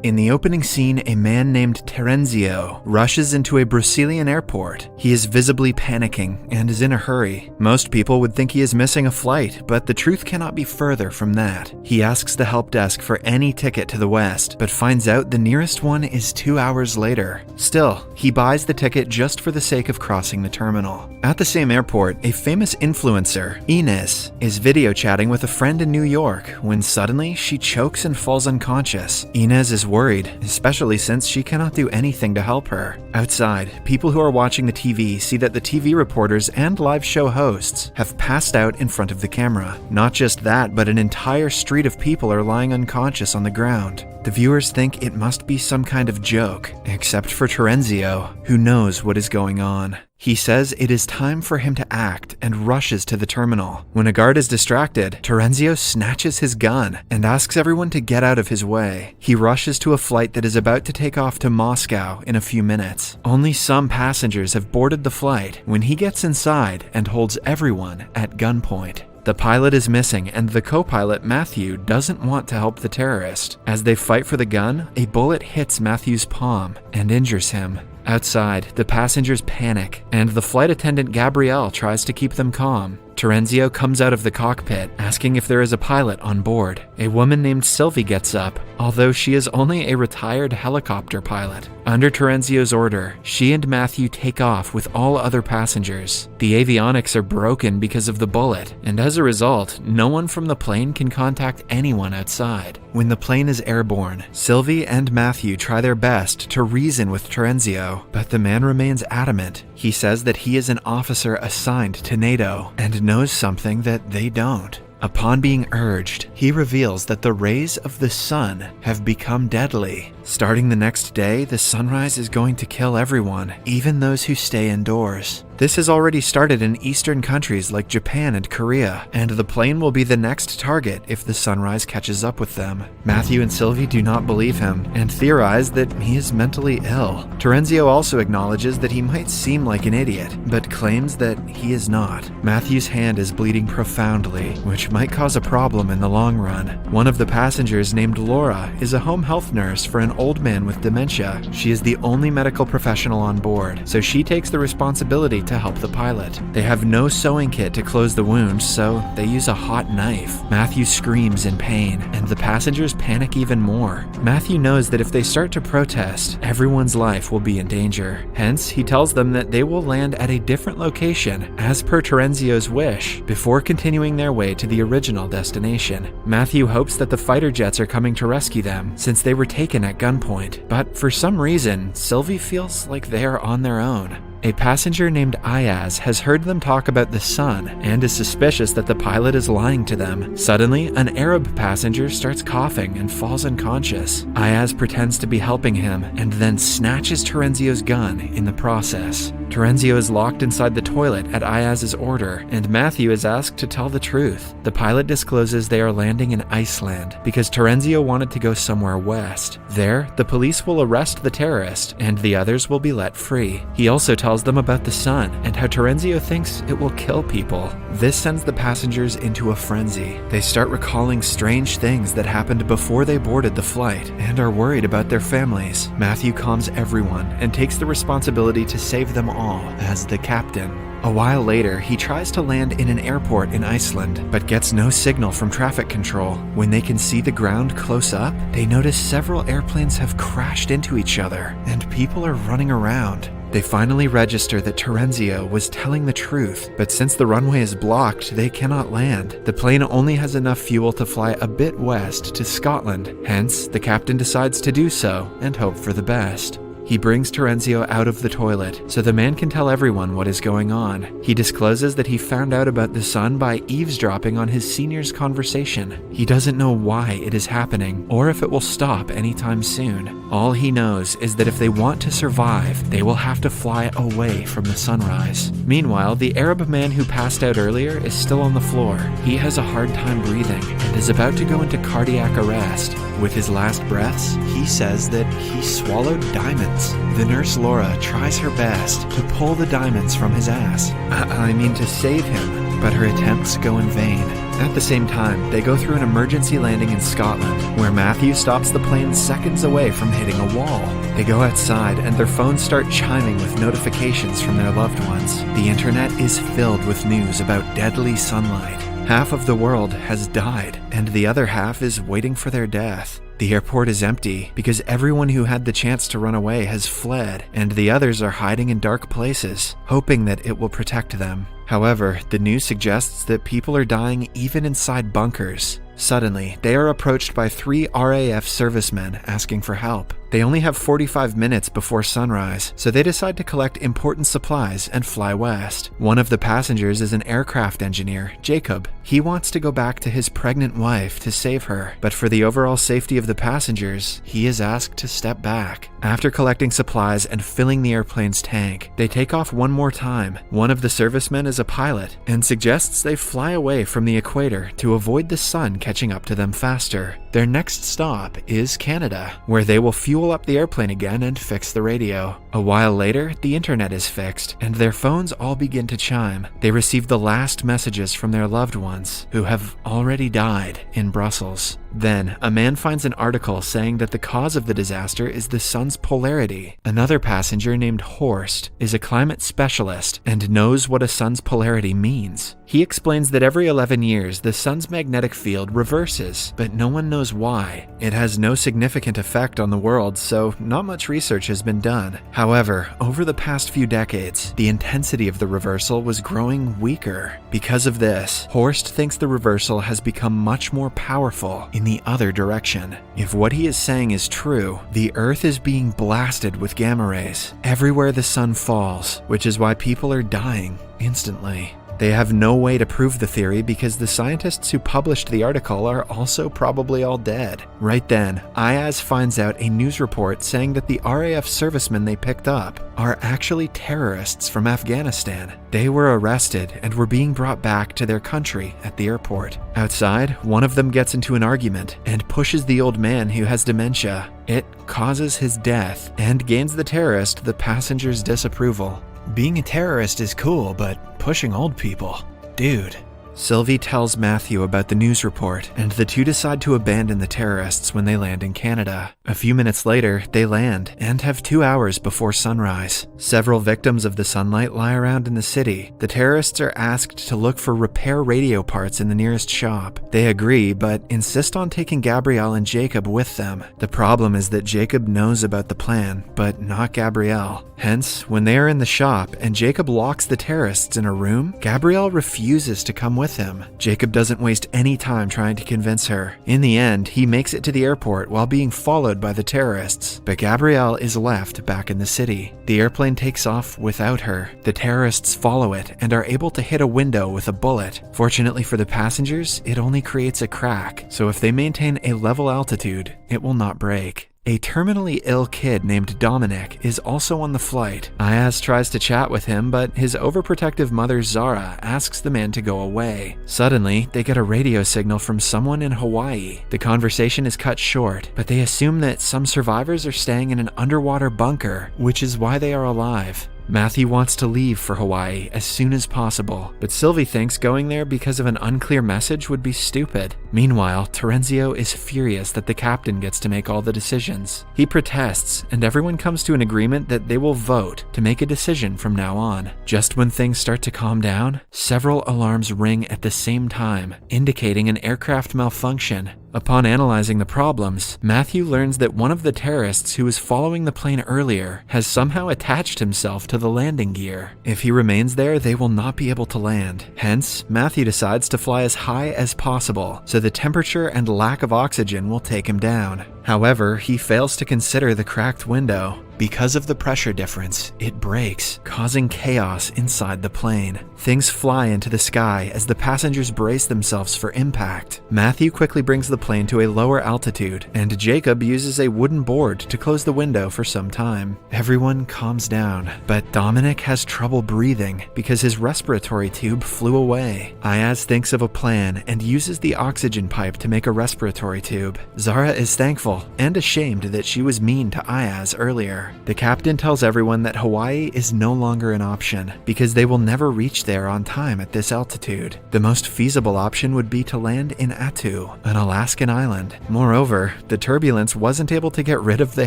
In the opening scene, a man named Terenzio rushes into a Brazilian airport. He is visibly panicking and is in a hurry. Most people would think he is missing a flight, but the truth cannot be further from that. He asks the help desk for any ticket to the west, but finds out the nearest one is 2 hours later. Still, he buys the ticket just for the sake of crossing the terminal. At the same airport, a famous influencer, Inez, is video chatting with a friend in New York when suddenly she chokes and falls unconscious. Inez is worried, especially since she cannot do anything to help her. Outside, people who are watching the TV see that the TV reporters and live show hosts have passed out in front of the camera. Not just that, but an entire street of people are lying unconscious on the ground. The viewers think it must be some kind of joke, except for Terenzio, who knows what is going on. He says it is time for him to act and rushes to the terminal. When a guard is distracted, Terenzio snatches his gun and asks everyone to get out of his way. He rushes to a flight that is about to take off to Moscow in a few minutes. Only some passengers have boarded the flight when he gets inside and holds everyone at gunpoint. The pilot is missing, and the co-pilot, Matthew, doesn't want to help the terrorist. As they fight for the gun, a bullet hits Matthew's palm and injures him. Outside, the passengers panic, and the flight attendant Gabrielle tries to keep them calm. Terenzio comes out of the cockpit, asking if there is a pilot on board. A woman named Sylvie gets up, although she is only a retired helicopter pilot. Under Terenzio's order, she and Matthew take off with all other passengers. The avionics are broken because of the bullet, and as a result, no one from the plane can contact anyone outside. When the plane is airborne, Sylvie and Matthew try their best to reason with Terenzio, but the man remains adamant. He says that he is an officer assigned to NATO and knows something that they don't. Upon being urged, he reveals that the rays of the sun have become deadly. Starting the next day, the sunrise is going to kill everyone, even those who stay indoors. This has already started in eastern countries like Japan and Korea, and the plane will be the next target if the sunrise catches up with them. Matthew and Sylvie do not believe him, and theorize that he is mentally ill. Terenzio also acknowledges that he might seem like an idiot, but claims that he is not. Matthew's hand is bleeding profoundly, which might cause a problem in the long run. One of the passengers, named Laura, is a home health nurse for an old man with dementia. She is the only medical professional on board, so she takes the responsibility to help the pilot. They have no sewing kit to close the wound, so they use a hot knife. Matthew screams in pain, and the passengers panic even more. Matthew knows that if they start to protest, everyone's life will be in danger. Hence, he tells them that they will land at a different location, as per Terenzio's wish, before continuing their way to the original destination. Matthew hopes that the fighter jets are coming to rescue them, since they were taken at gunpoint, but for some reason, Sylvie feels like they are on their own. A passenger named Ayaz has heard them talk about the sun and is suspicious that the pilot is lying to them. Suddenly, an Arab passenger starts coughing and falls unconscious. Ayaz pretends to be helping him and then snatches Terenzio's gun in the process. Terenzio is locked inside the toilet at Ayaz's order, and Matthew is asked to tell the truth. The pilot discloses they are landing in Iceland because Terenzio wanted to go somewhere west. There, the police will arrest the terrorist, and the others will be let free. He also tells them about the sun and how Terenzio thinks it will kill people. This sends the passengers into a frenzy. They start recalling strange things that happened before they boarded the flight and are worried about their families. Matthew calms everyone and takes the responsibility to save them all as the captain. A while later, he tries to land in an airport in Iceland, but gets no signal from traffic control. When they can see the ground close up, they notice several airplanes have crashed into each other, and people are running around. They finally register that Terenzio was telling the truth, but since the runway is blocked, they cannot land. The plane only has enough fuel to fly a bit west to Scotland. Hence, the captain decides to do so and hope for the best. He brings Terenzio out of the toilet so the man can tell everyone what is going on. He discloses that he found out about the sun by eavesdropping on his senior's conversation. He doesn't know why it is happening or if it will stop anytime soon. All he knows is that if they want to survive, they will have to fly away from the sunrise. Meanwhile, the Arab man who passed out earlier is still on the floor. He has a hard time breathing and is about to go into cardiac arrest. With his last breaths, he says that he swallowed diamonds. The nurse Laura tries her best to pull the diamonds from his ass. I mean to save him. but her attempts go in vain. At the same time, they go through an emergency landing in Scotland, where Matthew stops the plane seconds away from hitting a wall. They go outside and their phones start chiming with notifications from their loved ones. The internet is filled with news about deadly sunlight. Half of the world has died, and the other half is waiting for their death. The airport is empty because everyone who had the chance to run away has fled, and the others are hiding in dark places, hoping that it will protect them. However, the news suggests that people are dying even inside bunkers. Suddenly, they are approached by 3 RAF servicemen asking for help. They only have 45 minutes before sunrise, so they decide to collect important supplies and fly west. One of the passengers is an aircraft engineer, Jacob. He wants to go back to his pregnant wife to save her, but for the overall safety of the passengers, he is asked to step back. After collecting supplies and filling the airplane's tank, they take off one more time. One of the servicemen is a pilot and suggests they fly away from the equator to avoid the sun catching up to them faster. Their next stop is Canada, where they will fuel up the airplane again and fix the radio. A while later, the internet is fixed, and their phones all begin to chime. They receive the last messages from their loved ones, who have already died in Brussels. Then, a man finds an article saying that the cause of the disaster is the sun's polarity. Another passenger named Horst is a climate specialist and knows what a sun's polarity means. He explains that every 11 years, the sun's magnetic field reverses, but no one knows why. It has no significant effect on the world, so not much research has been done. However, over the past few decades, the intensity of the reversal was growing weaker. Because of this, Horst thinks the reversal has become much more powerful in the other direction. If what he is saying is true, the Earth is being blasted with gamma rays everywhere the sun falls, which is why people are dying instantly. They have no way to prove the theory because the scientists who published the article are also probably all dead. Right then, Ayaz finds out a news report saying that the RAF servicemen they picked up are actually terrorists from Afghanistan. They were arrested and were being brought back to their country at the airport. Outside, one of them gets into an argument and pushes the old man who has dementia. It causes his death and gains the terrorist the passenger's disapproval. Being a terrorist is cool, but pushing old people? Dude. Sylvie tells Matthew about the news report, and the two decide to abandon the terrorists when they land in Canada. A few minutes later, they land and have 2 hours before sunrise. Several victims of the sunlight lie around in the city. The terrorists are asked to look for repair radio parts in the nearest shop. They agree, but insist on taking Gabrielle and Jacob with them. The problem is that Jacob knows about the plan, but not Gabrielle. Hence, when they are in the shop and Jacob locks the terrorists in a room, Gabrielle refuses to come with him. Jacob doesn't waste any time trying to convince her. In the end, he makes it to the airport while being followed by the terrorists, but Gabrielle is left back in the city. The airplane takes off without her. The terrorists follow it and are able to hit a window with a bullet. Fortunately for the passengers, it only creates a crack, so if they maintain a level altitude, it will not break. A terminally ill kid named Dominic is also on the flight. Ayaz tries to chat with him, but his overprotective mother Zara asks the man to go away. Suddenly, they get a radio signal from someone in Hawaii. The conversation is cut short, but they assume that some survivors are staying in an underwater bunker, which is why they are alive. Matthew wants to leave for Hawaii as soon as possible, but Sylvie thinks going there because of an unclear message would be stupid. Meanwhile, Terenzio is furious that the captain gets to make all the decisions. He protests, and everyone comes to an agreement that they will vote to make a decision from now on. Just when things start to calm down, several alarms ring at the same time, indicating an aircraft malfunction. Upon analyzing the problems, Matthew learns that one of the terrorists who was following the plane earlier has somehow attached himself to the landing gear. If he remains there, they will not be able to land. Hence, Matthew decides to fly as high as possible, so the temperature and lack of oxygen will take him down. However, he fails to consider the cracked window. Because of the pressure difference, it breaks, causing chaos inside the plane. Things fly into the sky as the passengers brace themselves for impact. Matthew quickly brings the plane to a lower altitude, and Jacob uses a wooden board to close the window for some time. Everyone calms down, but Dominic has trouble breathing because his respiratory tube flew away. Ayaz thinks of a plan and uses the oxygen pipe to make a respiratory tube. Zara is thankful and ashamed that she was mean to Ayaz earlier. floor. The captain tells everyone that Hawaii is no longer an option because they will never reach there on time at this altitude. The most feasible option would be to land in Attu, an Alaskan island. Moreover, the turbulence wasn't able to get rid of the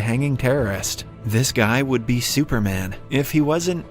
hanging terrorist. This guy would be Superman if he wasn't,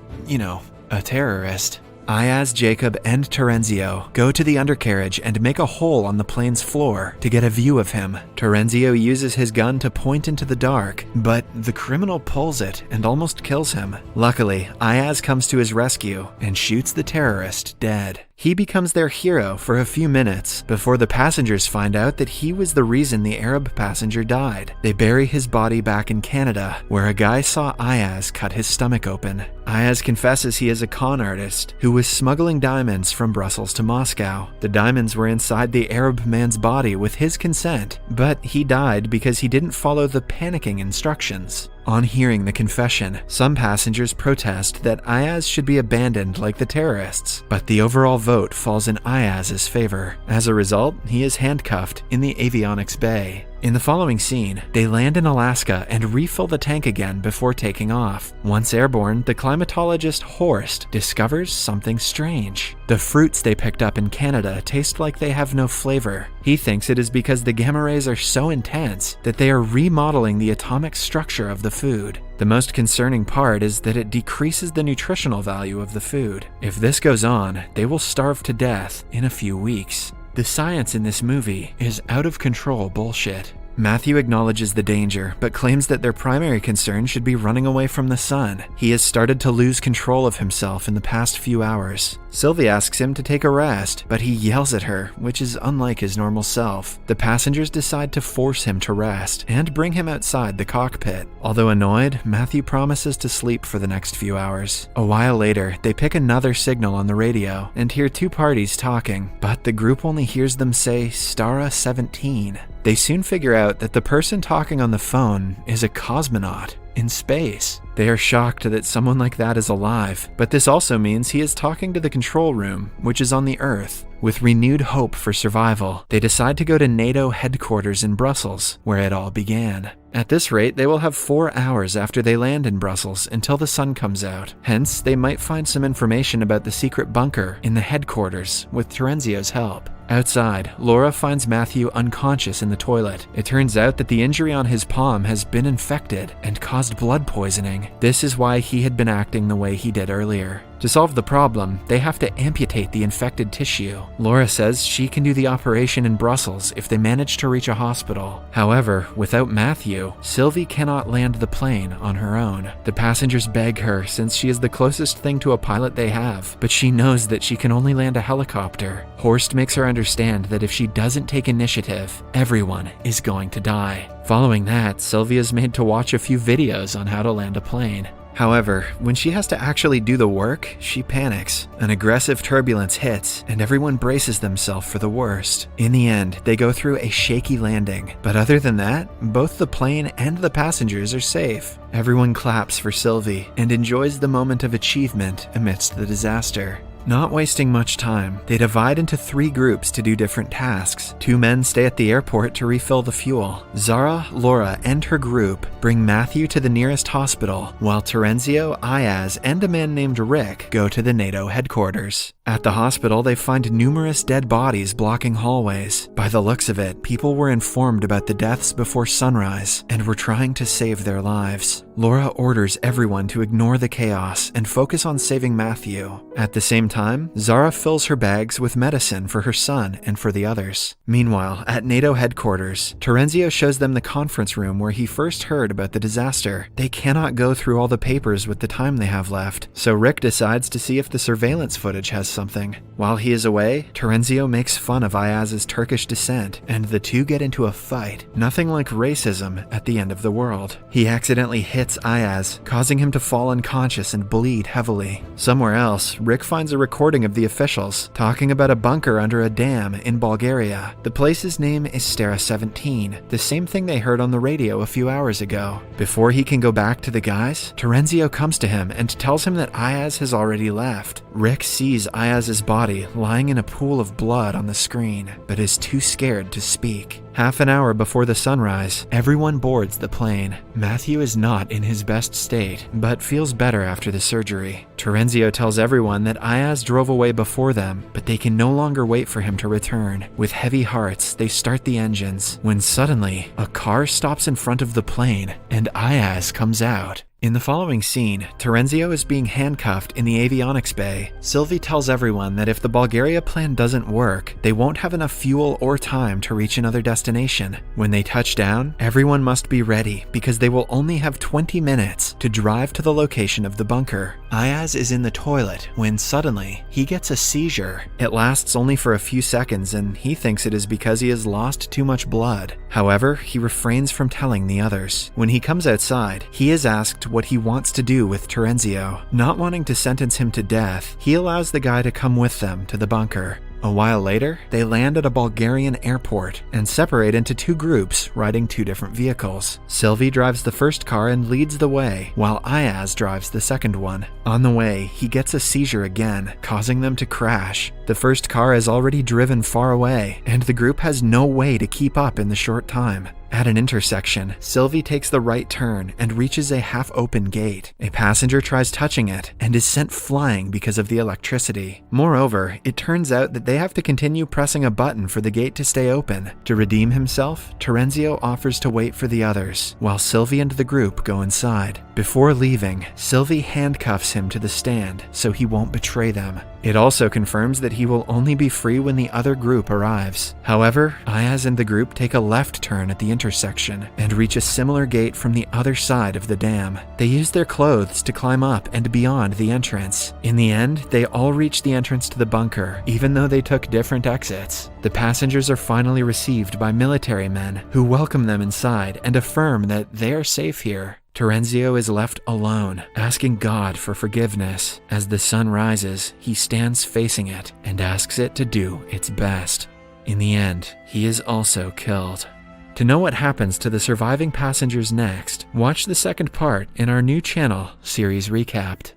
a terrorist. Ayaz, Jacob, and Terenzio go to the undercarriage and make a hole on the plane's floor to get a view of him. Terenzio uses his gun to point into the dark, but the criminal pulls it and almost kills him. Luckily, Ayaz comes to his rescue and shoots the terrorist dead. He becomes their hero for a few minutes before the passengers find out that he was the reason the Arab passenger died. They bury his body back in Canada, where a guy saw Ayaz cut his stomach open. Ayaz confesses he is a con artist who was smuggling diamonds from Brussels to Moscow. The diamonds were inside the Arab man's body with his consent, but he died because he didn't follow the panicking instructions. On hearing the confession, some passengers protest that Ayaz should be abandoned like the terrorists, but the overall vote falls in Ayaz's favor. As a result, he is handcuffed in the avionics bay. In the following scene, they land in Alaska and refill the tank again before taking off. Once airborne, the climatologist Horst discovers something strange. The fruits they picked up in Canada taste like they have no flavor. He thinks it is because the gamma rays are so intense that they are remodeling the atomic structure of the food. The most concerning part is that it decreases the nutritional value of the food. If this goes on, they will starve to death in a few weeks. The science in this movie is out of control bullshit. Matthew acknowledges the danger, but claims that their primary concern should be running away from the sun. He has started to lose control of himself in the past few hours. Sylvie asks him to take a rest, but he yells at her, which is unlike his normal self. The passengers decide to force him to rest and bring him outside the cockpit. Although annoyed, Matthew promises to sleep for the next few hours. A while later, they pick another signal on the radio and hear two parties talking, but the group only hears them say Stara 17. They soon figure out that the person talking on the phone is a cosmonaut in space. They are shocked that someone like that is alive, but this also means he is talking to the control room, which is on the Earth. With renewed hope for survival, they decide to go to NATO headquarters in Brussels, where it all began. At this rate, they will have 4 hours after they land in Brussels until the sun comes out. Hence, they might find some information about the secret bunker in the headquarters with Terenzio's help. Outside, Laura finds Matthew unconscious in the toilet. It turns out that the injury on his palm has been infected and caused blood poisoning. This is why he had been acting the way he did earlier. To solve the problem, they have to amputate the infected tissue. Laura says she can do the operation in Brussels if they manage to reach a hospital. However, without Matthew, Sylvie cannot land the plane on her own. The passengers beg her since she is the closest thing to a pilot they have, but she knows that she can only land a helicopter. Horst makes her understand that if she doesn't take initiative, everyone is going to die. Following that, Sylvie is made to watch a few videos on how to land a plane. However, when she has to actually do the work, she panics. An aggressive turbulence hits, and everyone braces themselves for the worst. In the end, they go through a shaky landing, but other than that, both the plane and the passengers are safe. Everyone claps for Sylvie and enjoys the moment of achievement amidst the disaster. Not wasting much time, they divide into 3 groups to do different tasks. 2 men stay at the airport to refill the fuel. Zara, Laura, and her group bring Matthew to the nearest hospital, while Terenzio, Ayaz, and a man named Rick go to the NATO headquarters. At the hospital, they find numerous dead bodies blocking hallways. By the looks of it, people were informed about the deaths before sunrise and were trying to save their lives. Laura orders everyone to ignore the chaos and focus on saving Matthew. At the same time, Zara fills her bags with medicine for her son and for the others. Meanwhile, at NATO headquarters, Terenzio shows them the conference room where he first heard about the disaster. They cannot go through all the papers with the time they have left, so Rick decides to see if the surveillance footage has something. While he is away, Terenzio makes fun of Ayaz's Turkish descent, and the two get into a fight. Nothing like racism at the end of the world. He accidentally hits Ayaz, causing him to fall unconscious and bleed heavily. Somewhere else, Rick finds a recording of the officials talking about a bunker under a dam in Bulgaria. The place's name is Stara 17, the same thing they heard on the radio a few hours ago. Before he can go back to the guys, Terenzio comes to him and tells him that Ayaz has already left. Rick sees Ayaz's body lying in a pool of blood on the screen, but is too scared to speak. Half an hour before the sunrise, everyone boards the plane. Matthew is not in his best state, but feels better after the surgery. Terenzio tells everyone that Ayaz drove away before them, but they can no longer wait for him to return. With heavy hearts, they start the engines, when suddenly, a car stops in front of the plane, and Ayaz comes out. In the following scene, Terenzio is being handcuffed in the avionics bay. Sylvie tells everyone that if the Bulgaria plan doesn't work, they won't have enough fuel or time to reach another destination. When they touch down, everyone must be ready because they will only have 20 minutes to drive to the location of the bunker. Ayaz is in the toilet when suddenly he gets a seizure. It lasts only for a few seconds and he thinks it is because he has lost too much blood. However, he refrains from telling the others. When he comes outside, he is asked what he wants to do with Terenzio. Not wanting to sentence him to death, he allows the guy to come with them to the bunker. A while later, they land at a Bulgarian airport and separate into two groups riding two different vehicles. Sylvie drives the first car and leads the way, while Ayaz drives the second one. On the way, he gets a seizure again, causing them to crash. The first car has already driven far away, and the group has no way to keep up in the short time. At an intersection, Sylvie takes the right turn and reaches a half-open gate. A passenger tries touching it and is sent flying because of the electricity. Moreover, it turns out that they have to continue pressing a button for the gate to stay open. To redeem himself, Terenzio offers to wait for the others, while Sylvie and the group go inside. Before leaving, Sylvie handcuffs him to the stand so he won't betray them. It also confirms that he will only be free when the other group arrives. However, Ayaz and the group take a left turn at the intersection and reach a similar gate from the other side of the dam. They use their clothes to climb up and beyond the entrance. In the end, they all reach the entrance to the bunker, even though they took different exits. The passengers are finally received by military men who welcome them inside and affirm that they are safe here. Terenzio is left alone, asking God for forgiveness. As the sun rises, he stands facing it and asks it to do its best. In the end, he is also killed. To know what happens to the surviving passengers next, watch the second part in our new channel, Series Recapped.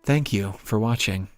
Thank you for watching.